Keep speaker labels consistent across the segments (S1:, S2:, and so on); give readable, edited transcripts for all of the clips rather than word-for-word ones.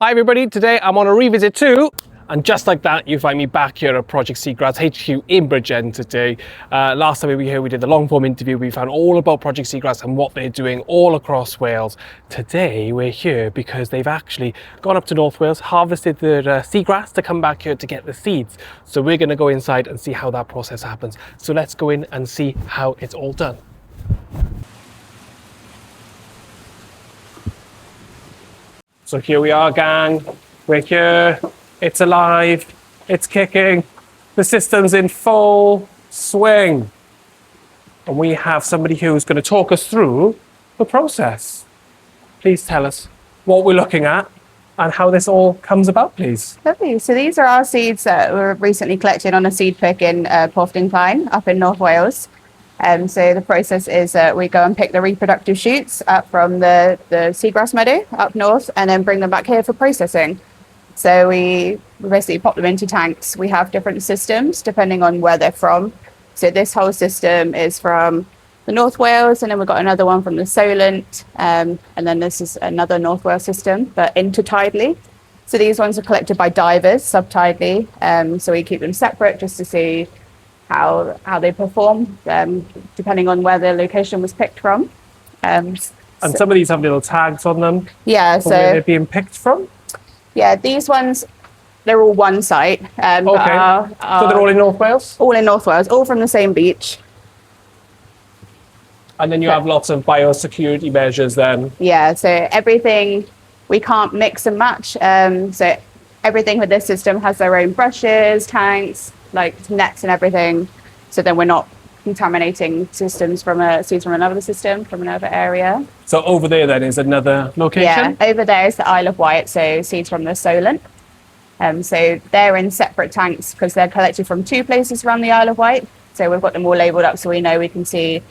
S1: Hi everybody, today I'm on a revisit too. And just like that, you find me back here at Project Seagrass HQ in Bridgend today. Last time we were here, we did the long form interview. We found all about Project Seagrass and what they're doing all across Wales. Today we're here because they've actually gone up to North Wales, harvested the seagrass to come back here to get the seeds. So we're going to go inside and see how that process happens. So let's go in and see how it's all done. So here we are, gang. We're here. It's alive. It's kicking. The system's in full swing. And we have somebody who's going to talk us through the process. Please tell us what we're looking at and how this all comes about, please.
S2: Lovely. So these are our seeds that were recently collected on a seed pick in Porth Clyne up in North Wales. So the process is we go and pick the reproductive shoots up from the seagrass meadow up north and then bring them back here for processing. So we basically pop them into tanks. We have different systems depending on where they're from. So this whole system is from the North Wales, and then we've got another one from the Solent, and then this is another North Wales system, but intertidally. So these ones are collected by divers subtidally. So we keep them separate just to see how they perform, depending on where their location was picked from.
S1: And some of these have little tags on them.
S2: Yeah,
S1: so where they're being picked from?
S2: Yeah, these ones, they're all one site.
S1: Okay, so they're all in North Wales?
S2: All in North Wales, all from the same beach.
S1: And then you have lots of biosecurity measures then?
S2: Yeah, so everything, we can't mix and match. So everything with this system has their own brushes, tanks, like nets and everything. So then we're not contaminating systems from seeds from another system, from another area.
S1: So over there then is another location?
S2: Yeah, over there is the Isle of Wight, so seeds from the Solent. So they're in separate tanks because they're collected from two places around the Isle of Wight. So we've got them all labelled up so we know we can see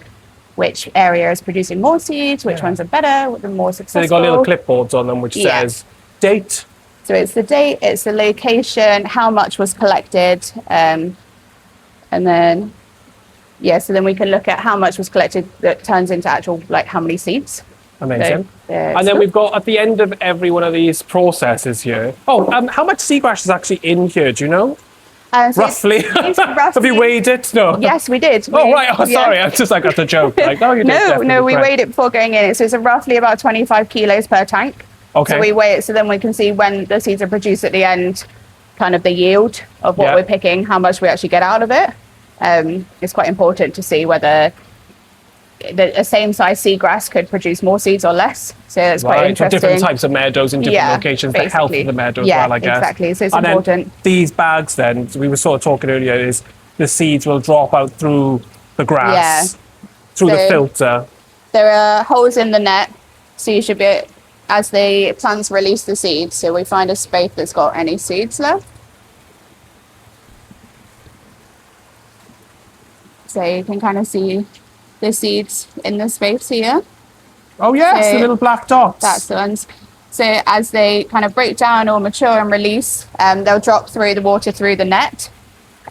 S2: which area is producing more seeds, which ones are better, which are more successful.
S1: So they've got little clipboards on them which says date.
S2: So it's the date, it's the location, how much was collected, and then, so then we can look at how much was collected that turns into actual, like how many seeds.
S1: Amazing. So, and then we've got at the end of every one of these processes here. How much seagrass is actually in here? Do you know? So roughly. Have you weighed it? No.
S2: Yes, we did.
S1: Sorry. I just got the joke. Like, you did.
S2: No, we weighed it before going in. So it's roughly about 25 kilos per tank.
S1: Okay.
S2: So we weigh it so then we can see when the seeds are produced at the end, kind of the yield of what we're picking, how much we actually get out of it. It's quite important to see whether a same size seagrass could produce more seeds or less. So it's quite interesting.
S1: So different types of meadows in different locations, the health of the meadow as well, I guess.
S2: Exactly. So it's important.
S1: Then these bags then, we were sort of talking earlier, is the seeds will drop out through the grass, through the filter.
S2: There are holes in the net, so you should be, as the plants release the seeds, so we find a space that's got any seeds left. So you can kind of see the seeds in the space here.
S1: Oh yes, the little black dots.
S2: That's the ones. So as they kind of break down or mature and release, they'll drop through the water through the net.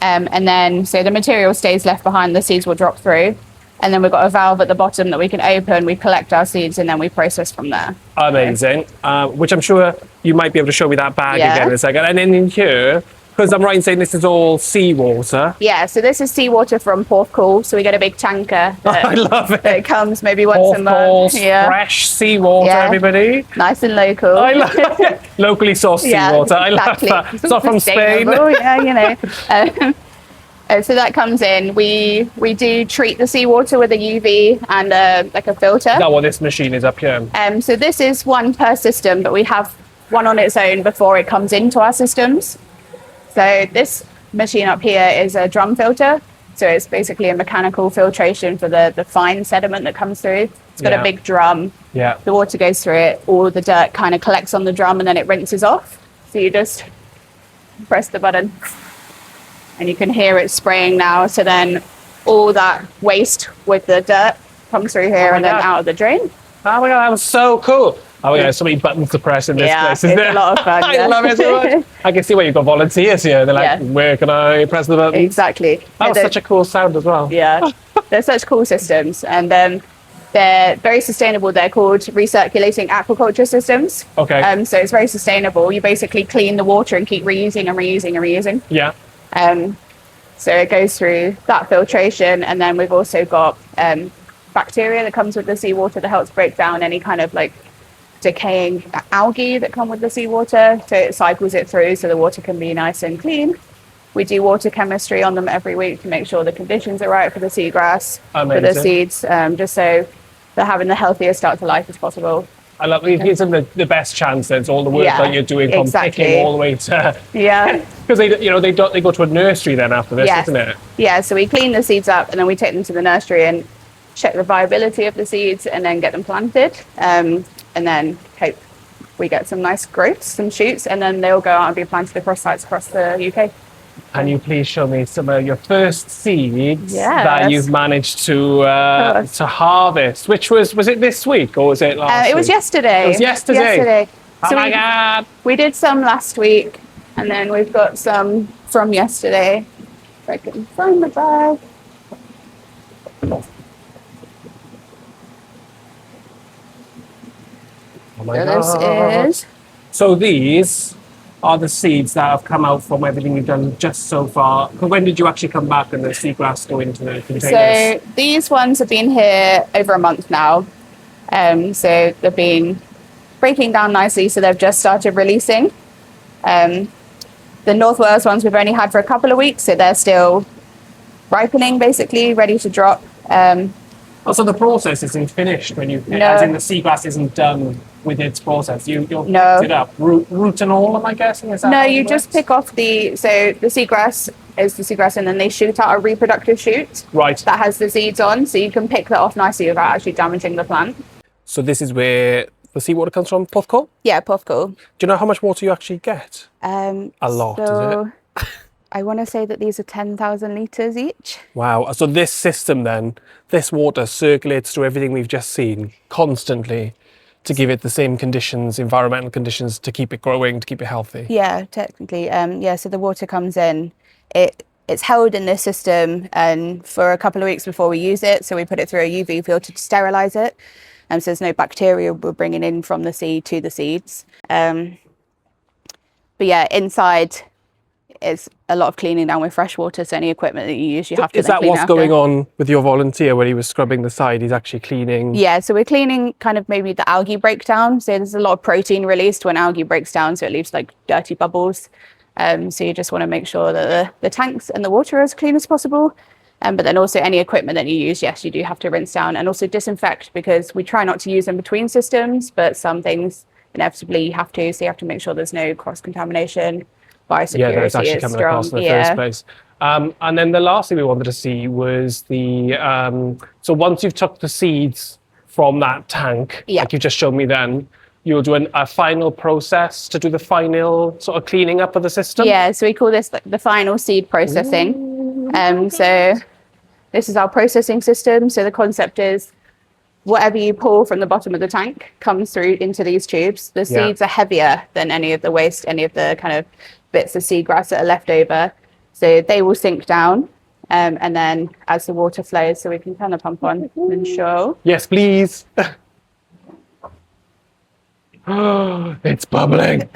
S2: And then, so the material stays left behind, the seeds will drop through. And then we've got a valve at the bottom that we can open, we collect our seeds, and then we process from there.
S1: Amazing. Which I'm sure you might be able to show me that bag again in a second. And then in here, because I'm right in saying this is all seawater.
S2: Yeah, so this is seawater from Porth Clyne. So we get a big tanker.
S1: I love it.
S2: That comes maybe once a month.
S1: Fresh seawater, everybody.
S2: Nice and local.
S1: I love it. Locally sourced seawater. I love that. It's not from Spain.
S2: So that comes in. We do treat the seawater with a UV and like a filter.
S1: Is that what this machine is up here?
S2: So this is one per system, but we have one on its own before it comes into our systems. So this machine up here is a drum filter. So it's basically a mechanical filtration for the fine sediment that comes through. It's got a big drum.
S1: Yeah.
S2: The water goes through it. All the dirt kind of collects on the drum and then it rinses off. So you just press the button and you can hear it spraying now. So then all that waste with the dirt comes through here and then out of the drain.
S1: Oh my God, that was so cool. Oh yeah, so many buttons to press in this place, isn't
S2: it's a lot of fun.
S1: I love it so much. I can see why you've got volunteers here. They're like, where can I press the button?
S2: Exactly.
S1: That was such a cool sound as well.
S2: Yeah, they're such cool systems. And then They're very sustainable. They're called recirculating aquaculture systems.
S1: Okay.
S2: So it's very sustainable. You basically clean the water and keep reusing and reusing and reusing.
S1: Yeah.
S2: So it goes through that filtration, and then we've also got bacteria that comes with the seawater that helps break down any kind of like decaying algae that come with the seawater. So it cycles it through so the water can be nice and clean. We do water chemistry on them every week to make sure the conditions are right for the seagrass, for the seeds, just so they're having the healthiest start to life as possible.
S1: I love it. Gives them the best chance. It's all the work that you're doing from picking all the way to because they go to a nursery then after this, isn't it?
S2: Yeah. So we clean the seeds up and then we take them to the nursery and check the viability of the seeds and then get them planted, and then hope we get some nice growths, some shoots, and then they'll go out and be planted across sites across the UK.
S1: Can you please show me some of your first seeds that you've managed to harvest? Which was it this week or was it last week?
S2: It was yesterday.
S1: It was yesterday. Oh
S2: So
S1: my God.
S2: We did some last week and then we've got some from yesterday. If I can find the bag.
S1: Oh my God.
S2: This is...
S1: So these are the seeds that have come out from everything you've done just so far. When did you actually come back and the seagrass go into the containers?
S2: So these ones have been here over a month now. So they've been breaking down nicely, so they've just started releasing. The North Wales ones we've only had for a couple of weeks, so they're still ripening, basically, ready to drop.
S1: So the process isn't finished when you, as in the seagrass isn't done with its process. You'll pick it up, root and all, am I guessing? Is that
S2: no, you just pick off the seagrass is the seagrass, and then they shoot out a reproductive shoot that has the seeds on, so you can pick that off nicely without actually damaging the plant.
S1: So this is where the seawater comes from, Porthcawl?
S2: Yeah, Porthcawl.
S1: Do you know how much water you actually get? A lot, is it?
S2: I want to say that these are 10,000 litres each.
S1: Wow. So this system then, this water circulates through everything we've just seen constantly to give it the same conditions, environmental conditions, to keep it growing, to keep it healthy.
S2: Yeah, technically. So the water comes in, it's held in this system and for a couple of weeks before we use it. So we put it through a UV filter to sterilise it. So there's no bacteria we're bringing in from the sea to the seeds. But yeah, inside is a lot of cleaning down with fresh water. So any equipment that you use, you have to.
S1: Is that what's going on with your volunteer when he was scrubbing the side? He's actually cleaning.
S2: Yeah, so we're cleaning kind of maybe the algae breakdown. So there's a lot of protein released when algae breaks down, so it leaves like dirty bubbles. So you just want to make sure that the tanks and the water are as clean as possible. But then also any equipment that you use, yes, you do have to rinse down and also disinfect, because we try not to use them between systems, but some things inevitably you have to. So you have to make sure there's no cross-contamination. Biosecurity
S1: that it's actually coming across in the first place. And then the last thing we wanted to see was the, so once you've took the seeds from that tank, like you just showed me then, you'll do a final process to do the final sort of cleaning up of the system?
S2: Yeah, so we call this like the final seed processing. So this is our processing system. So the concept is whatever you pull from the bottom of the tank comes through into these tubes. The seeds are heavier than any of the waste, any of the kind of bits of seagrass that are left over. So they will sink down. And then as the water flows, so we can turn the pump on and show.
S1: Yes, please. It's bubbling.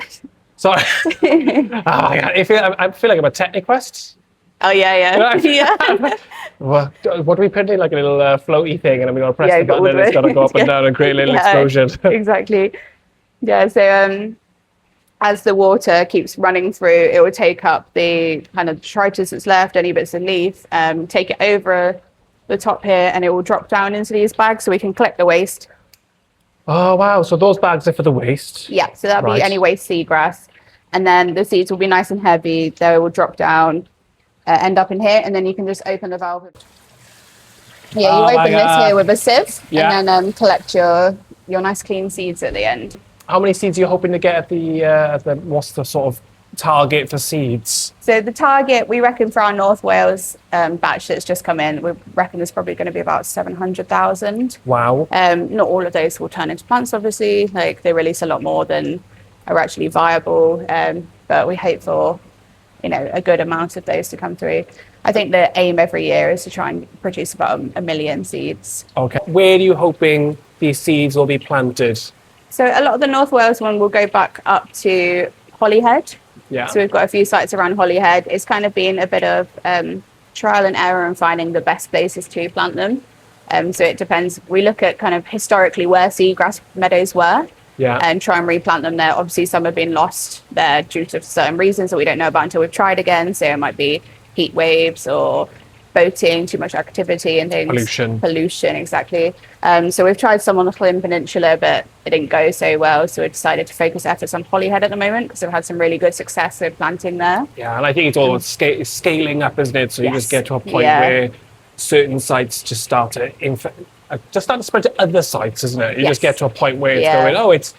S1: Sorry. I feel like I'm a Techniquest.
S2: Oh, yeah.
S1: What do we put in? Like a little floaty thing, and then we're going to press the button and it's going to go up and down and create a little explosion.
S2: Exactly. Yeah, so as the water keeps running through, it will take up the kind of detritus that's left, any bits of leaf, take it over the top here, and it will drop down into these bags so we can collect the waste.
S1: Oh, wow. So those bags are for the waste?
S2: Yeah, so that'll be any waste seagrass. And then the seeds will be nice and heavy. They will drop down, end up in here, and then you can just open the valve. Yeah, you open this here with a sieve, and then collect your nice clean seeds at the end.
S1: How many seeds are you hoping to get at the what's the sort of target for seeds?
S2: So the target, we reckon, for our North Wales batch that's just come in, we reckon there's probably going to be about 700,000.
S1: Wow.
S2: Not all of those will turn into plants, obviously. Like, they release a lot more than are actually viable. But we hope for, a good amount of those to come through. I think the aim every year is to try and produce about 1 million seeds.
S1: Okay. Where are you hoping these seeds will be planted?
S2: So a lot of the North Wales one will go back up to Holyhead.
S1: Yeah.
S2: So we've got a few sites around Holyhead. It's kind of been a bit of trial and error in finding the best places to plant them. So it depends. We look at kind of historically where seagrass meadows were, and try and replant them there. Obviously, some have been lost there due to certain reasons that we don't know about until we've tried again. So it might be heat waves or boating, too much activity and things. Pollution, exactly. So we've tried some on the Llyn Peninsula, but it didn't go so well. So we decided to focus efforts on Holyhead at the moment because we've had some really good success with planting there.
S1: Yeah, and I think it's all about scaling up, isn't it? So you just get to a point where certain sites just start to spread to other sites, isn't it? You just get to a point where it's going, it's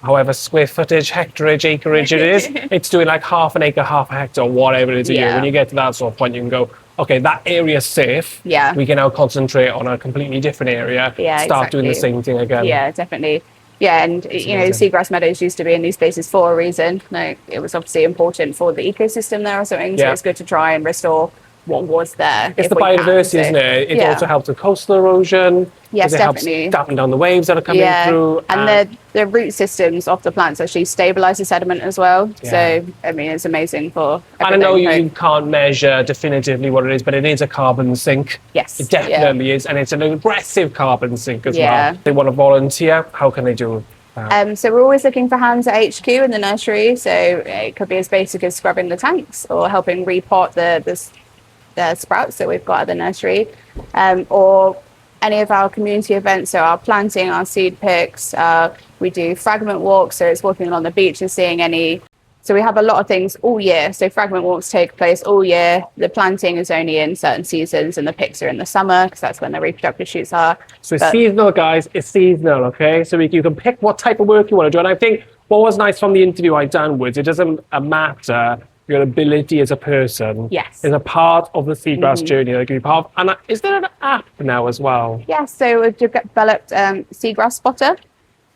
S1: however square footage, hectareage, acreage it is, it's doing like half an acre, half a hectare, whatever it is a year. When you get to that sort of point, you can go, okay, that area is safe. Yeah. We can now concentrate on a completely different area. Yeah, start doing the same thing again.
S2: Yeah, definitely. Yeah, and you know, seagrass meadows used to be in these places for a reason. Like, it was obviously important for the ecosystem there or something. So it's good to try and restore what was there.
S1: It's the biodiversity, isn't it? It also helps with coastal erosion. Yes, definitely. Helps dampen down the waves that are coming through.
S2: And the root systems of the plants actually stabilize the sediment as well. So, I mean, it's amazing for everything.
S1: I know you can't measure definitively what it is, but it is a carbon sink.
S2: Yes.
S1: It definitely is. And it's an aggressive carbon sink as well. If they want to volunteer, how can they do that?
S2: So we're always looking for hands at HQ in the nursery. So it could be as basic as scrubbing the tanks or helping repot the sprouts that we've got at the nursery, or any of our community events, so our planting, our seed picks, we do fragment walks, so it's walking along the beach and seeing any. So we have a lot of things all year. So fragment walks take place all year. The planting is only in certain seasons and the picks are in the summer because that's when the reproductive shoots are.
S1: So it's seasonal, guys. It's seasonal, okay? So you can pick what type of work you want to do. And I think what was nice from the interview I done was it doesn't matter your ability as a person is a part of the seagrass journey that can be part of. And is there an app now as well?
S2: Yes, so we've developed Seagrass Spotter.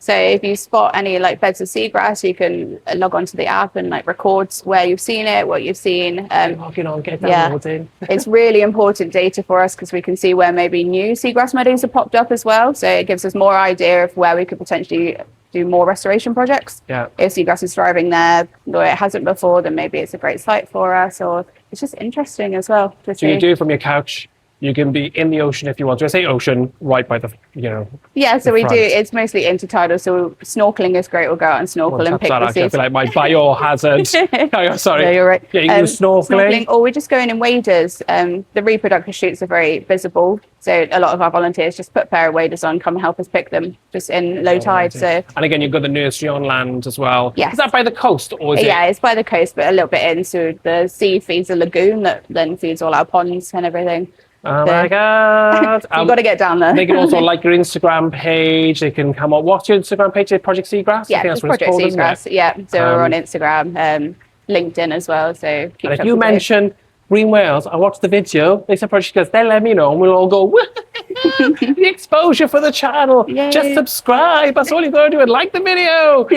S2: So if you spot any like beds of seagrass, you can log onto the app and like records where you've seen it, what you've seen.
S1: Logging on, get downloaded.
S2: It's really important data for us because we can see where maybe new seagrass meadows have popped up as well. So it gives us more idea of where we could potentially do more restoration projects. Yeah. If seagrass is thriving there, or it hasn't before, then maybe it's a great site for us, or it's just interesting as well.
S1: So you do it from your couch. You can be in the ocean if you want to. I say ocean, right by the,
S2: Yeah, so we do. It's mostly intertidal. So snorkeling is great. We'll go out and snorkel and pick the seeds.
S1: I feel like my biohazard. Oh, sorry.
S2: No, you're right.
S1: Yeah, you can do snorkeling.
S2: Or we just go in waders. The reproductive shoots are very visible. So a lot of our volunteers just put a pair of waders on, come and help us pick them just in low tide. So.
S1: And again, you've got the nursery on land as well.
S2: Yes.
S1: Is that by the coast or is it?
S2: Yeah, it's by the coast, but a little bit in. So the sea feeds a lagoon that then feeds all our ponds and everything.
S1: Oh my God.
S2: You've got to get down there.
S1: They can also like your Instagram page. They can come up. What's your Instagram page? Project Seagrass?
S2: Yeah, it's Project Seagrass. Yeah, so we're on Instagram, LinkedIn as well. So
S1: and if you mention GreenWales, I watched the video. They said Project Seagrass. They'll let me know and we'll all go, the exposure for the channel. Yay. Just subscribe. That's all you've got to do and like the video.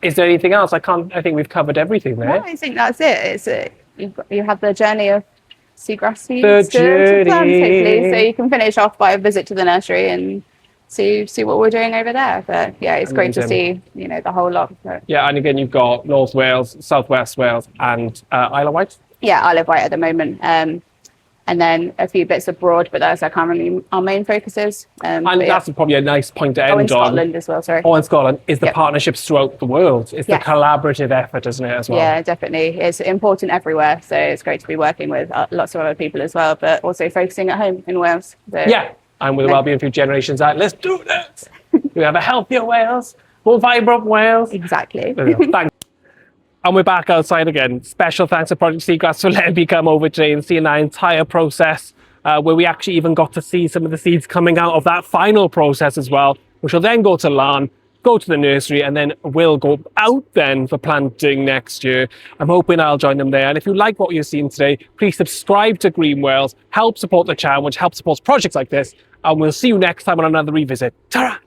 S1: Is there anything else? I think we've covered everything there.
S2: No, I think that's it. You have the journey of seagrass seeds to plants, hopefully. So you can finish off by a visit to the nursery and see what we're doing over there. But yeah, it's great to see, the whole lot.
S1: Yeah, and again, you've got North Wales, South West Wales, and Isle of Wight.
S2: Yeah, Isle of Wight at the moment. And then a few bits abroad, but that's currently our main focuses.
S1: And that's probably a nice point to end on.
S2: In Scotland as well, sorry.
S1: In Scotland, is the partnerships throughout the world. It's the collaborative effort, isn't it, as well?
S2: Yeah, definitely. It's important everywhere, so it's great to be working with lots of other people as well, but also focusing at home in Wales. So,
S1: yeah, and with the Wellbeing Food Generations Act, let's do this! We have a healthier Wales, more vibrant Wales.
S2: Exactly.
S1: Thanks. And we're back outside again. Special thanks to Project Seagrass for letting me come over today and seeing that entire process, where we actually even got to see some of the seeds coming out of that final process as well, which will then go to Larn, go to the nursery, and then we'll go out then for planting next year. I'm hoping I'll join them there. And if you like what you've seen today, please subscribe to GreenWales, help support the channel, which helps support projects like this. And we'll see you next time on another revisit. Ta-ra!